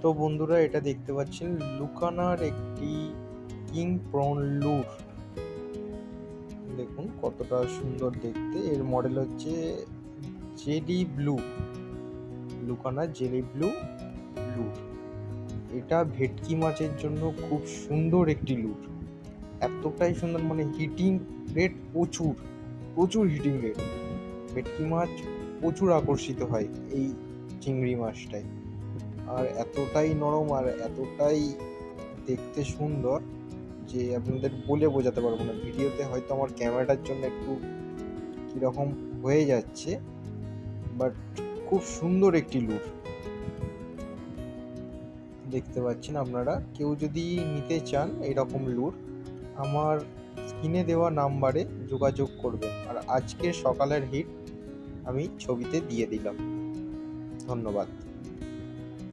তো বন্ধুরা, এটা দেখতে পাচ্ছেন লুকানার একটি কিং প্রন লুর। দেখুন কতটা সুন্দর দেখতে। এর মডেল হচ্ছে জেলি ব্লু, লুকানা জেলি ব্লু লুর। এটা ভেটকি মাছের জন্য খুব সুন্দর একটি লুর। এতটাই সুন্দর, মানে হিটিং রেট প্রচুর প্রচুর হিটিং রেট। ভেটকি মাছ প্রচুর আকর্ষিত হয় এই চিংড়ি মাছটায়। আর এতটাই নরম আর এতটাই দেখতে সুন্দর যে আপনাদের বলে বোঝাতে পারবো না। ভিডিওতে হয়তো আমার ক্যামেরাটার জন্য একটু কীরকম হয়ে যাচ্ছে, বাট খুব সুন্দর একটি লুর দেখতে পাচ্ছেন আপনারা। কেউ যদি নিতে চান এরকম লুর, আমার স্ক্রিনে দেওয়া নাম্বারে যোগাযোগ করবেন। আর আজকের সকালের হিট আমি ছবিতে দিয়ে দিলাম। ধন্যবাদ।